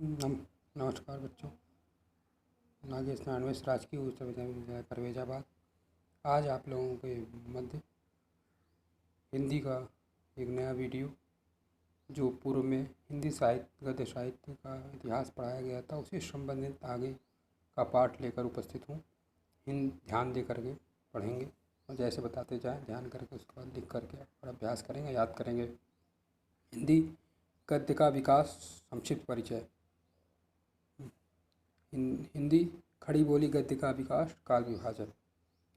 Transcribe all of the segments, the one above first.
नमस्कार बच्चों। नागेश नानवेश राजकीय उच्च विद्यालय परवेजाबाद। आज आप लोगों के मध्य हिंदी का एक नया वीडियो, जो पूर्व में हिंदी साहित्य गद्य साहित्य का इतिहास पढ़ाया गया था, उसी संबंधित आगे का पाठ लेकर उपस्थित हूँ। ध्यान दे करके पढ़ेंगे और जैसे बताते जाएं ध्यान करके उसके बाद लिख करके और अभ्यास करेंगे, याद करेंगे। हिंदी गद्य का विकास संक्षिप्त परिचय। हिंदी खड़ी बोली गद्य का विकास काल विभाजन।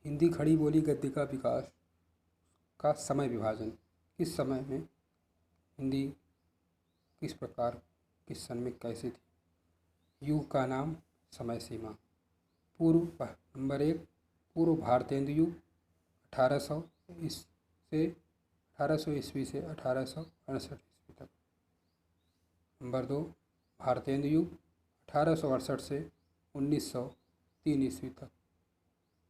हिंदी खड़ी बोली गद्य का विकास का समय विभाजन। किस समय में हिंदी किस प्रकार किस सन में कैसी थी। युग का नाम समय सीमा। पूर्व नंबर 1 पूर्व भारतेंदु युग 1800 ईस्वी से 1868 ईस्वी तक। नंबर 2 भारतेंदु युग 1868 से 1903 ईस्वी तक।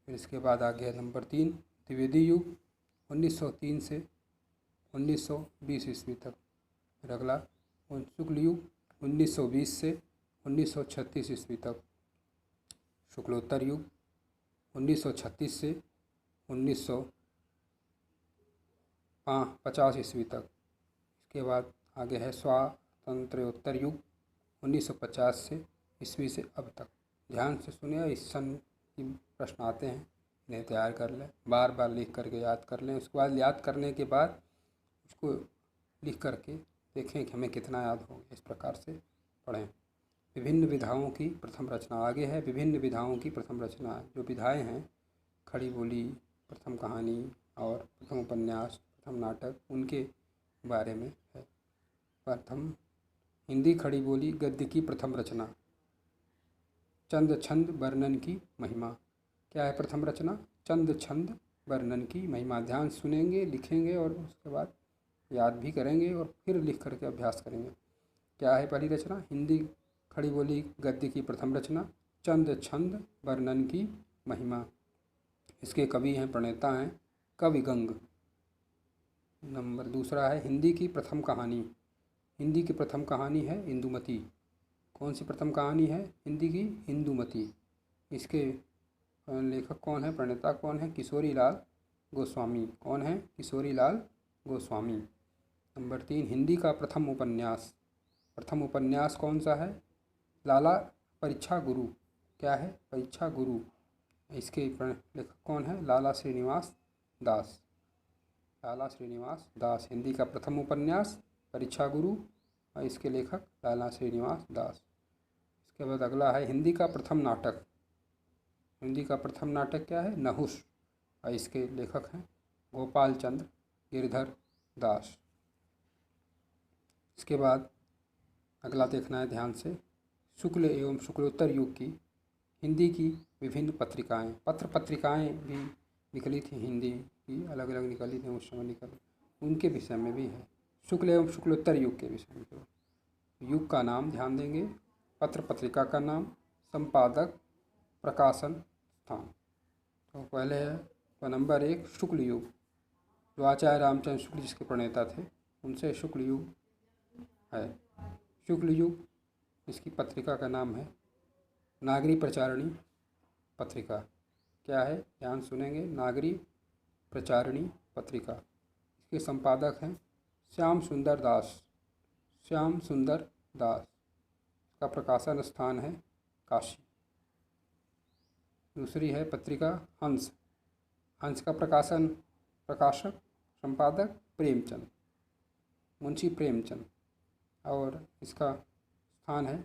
फिर इसके बाद आ गया नंबर 3 द्विवेदी युग 1903 से 1920 ईस्वी तक। फिर अगला शुक्ल युग 1920 से 1936 ईस्वी तक। शुक्लोत्तर युग 1936 से 1950 ईस्वी तक। इसके बाद आगे है स्वातंत्र्योत्तर युग 1950 से ईस्वी से अब तक। ध्यान से सुनिए, इस सन की प्रश्न आते हैं, इन्हें तैयार कर लें, बार बार लिख करके याद कर लें। उसके बाद याद करने के बाद उसको लिख करके देखें कि हमें कितना याद हो गया। इस प्रकार से पढ़ें। विभिन्न विधाओं की प्रथम रचना आगे है। विभिन्न विधाओं की प्रथम रचना, जो विधाएँ हैं, खड़ी बोली, प्रथम कहानी और प्रथम उपन्यास, प्रथम नाटक, उनके बारे में है। प्रथम हिंदी खड़ी बोली गद्य की प्रथम रचना। चंद छंद वर्णन की महिमा। क्या है प्रथम रचना? चंद छंद वर्णन की महिमा। ध्यान सुनेंगे, लिखेंगे और उसके बाद याद भी करेंगे और फिर लिख करके अभ्यास करेंगे। क्या है पहली रचना? हिंदी खड़ी बोली गद्य की प्रथम रचना चंद छंद वर्णन की महिमा। इसके कवि हैं, प्रणेता हैं कवि गंग। नंबर दूसरा है हिंदी की प्रथम कहानी। हिंदी की प्रथम कहानी है इंदुमती। कौन सी प्रथम कहानी है हिंदी की? इंदुमती। इसके लेखक कौन है, प्रणेता कौन है? किशोरी लाल गोस्वामी। कौन है? किशोरी लाल गोस्वामी। नंबर 3 हिंदी का प्रथम उपन्यास। प्रथम उपन्यास कौन सा है? लाला परीक्षा गुरु। क्या है? परीक्षा गुरु। इसके लेखक कौन है? लाला श्रीनिवास दास। लाला श्रीनिवास दास। हिंदी का प्रथम उपन्यास परीक्षा गुरु और इसके लेखक लाला श्रीनिवास दास। इसके बाद अगला है हिंदी का प्रथम नाटक। हिंदी का प्रथम नाटक क्या है? नहुष और इसके लेखक हैं गोपाल चंद्र गिरधर दास। इसके बाद अगला देखना है ध्यान से। शुक्ल एवं शुक्लोत्तर युग की हिंदी की विभिन्न पत्रिकाएं, पत्र पत्रिकाएं भी निकली थी, हिंदी की अलग अलग निकली थी उस समय निकली, उनके विषय में भी है। शुक्ल एवं शुक्लोत्तर युग के विषय में। युग का नाम ध्यान देंगे, पत्र पत्रिका का नाम, संपादक, प्रकाशन स्थान। तो पहले है तो नंबर 1 शुक्ल युग, जो आचार्य रामचंद्र शुक्ल जिसके प्रणेता थे, उनसे शुक्ल युग है। शुक्ल युग, इसकी पत्रिका का नाम है नागरी प्रचारिणी पत्रिका। क्या है? ध्यान सुनेंगे, नागरी प्रचारिणी पत्रिका। इसके संपादक हैं श्याम सुंदर दास। श्याम सुंदर दास का प्रकाशन स्थान है काशी। दूसरी है पत्रिका हंस। हंस का प्रकाशक संपादक प्रेमचंद, मुंशी प्रेमचंद, और इसका स्थान है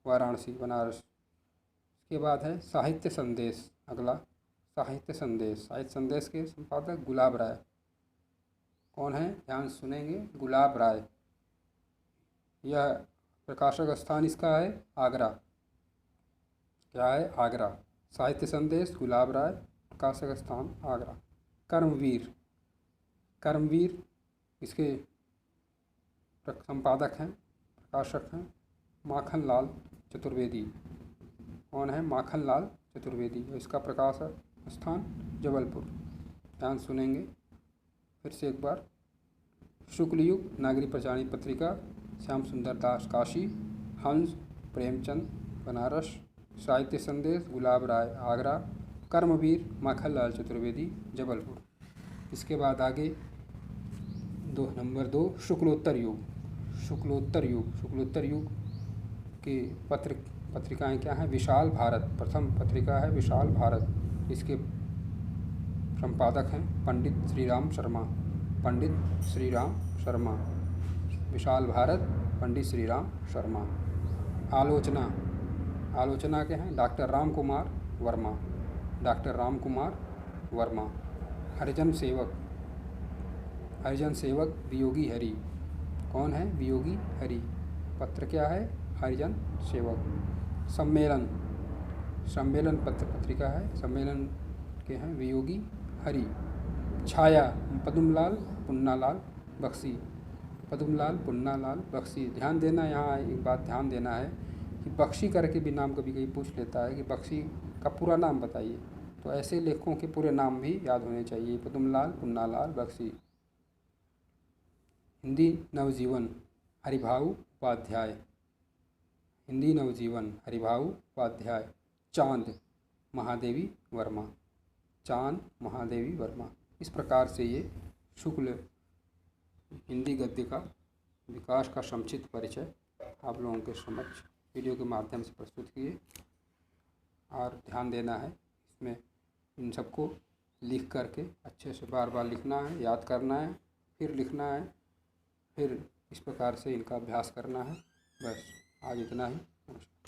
वाराणसी, बनारस। इसके बाद है साहित्य संदेश। अगला साहित्य संदेश। साहित्य संदेश के संपादक गुलाब राय। कौन है? ध्यान सुनेंगे, गुलाब राय। यह प्रकाशक स्थान इसका है आगरा। क्या है? आगरा। साहित्य संदेश गुलाब राय, प्रकाशक स्थान आगरा। कर्मवीर। कर्मवीर इसके संपादक हैं, प्रकाशक हैं माखन लाल चतुर्वेदी। कौन है? माखन लाल चतुर्वेदी। इसका प्रकाशक स्थान जबलपुर। ध्यान सुनेंगे फिर से एक बार। शुक्ल युग नागरी प्रचारिणी पत्रिका, श्याम सुंदर दास काशी। हंस प्रेमचंद बनारस, साहित्य संदेश गुलाब राय आगरा, कर्मवीर माखनलाल चतुर्वेदी जबलपुर। इसके बाद आगे नंबर 2 शुक्लोत्तर युग। शुक्लोत्तर युग के पत्रिकाएं क्या हैं? विशाल भारत, प्रथम पत्रिका है विशाल भारत। इसके संपादक हैं पंडित श्रीराम शर्मा। विशाल भारत, पंडित श्रीराम शर्मा। आलोचना के हैं डॉक्टर राम कुमार वर्मा। हरिजन सेवक वियोगी हरि। कौन है? वियोगी हरि। पत्र क्या है? हरिजन सेवक। सम्मेलन पत्रिका है, सम्मेलन के हैं वियोगी हरि। छाया पद्मलाल पुन्नालाल बख्शी। ध्यान देना, यहाँ एक बात ध्यान देना है कि बख्शी करके भी नाम कभी कभी पूछ लेता है कि बख्शी का पूरा नाम बताइए, तो ऐसे लेखकों के पूरे नाम भी याद होने चाहिए। पद्मलाल पुन्नालाल बख्शी। हिंदी नवजीवन हरिभाऊ उपाध्याय। चांद महादेवी वर्मा। इस प्रकार से ये शुक्ल हिंदी गद्य का विकास का संक्षिप्त परिचय आप लोगों के समक्ष वीडियो के माध्यम से प्रस्तुत किए। और ध्यान देना है इसमें, इन सबको लिख करके अच्छे से बार बार लिखना है, याद करना है, फिर लिखना है, फिर इस प्रकार से इनका अभ्यास करना है। बस आज इतना ही। नमस्कार।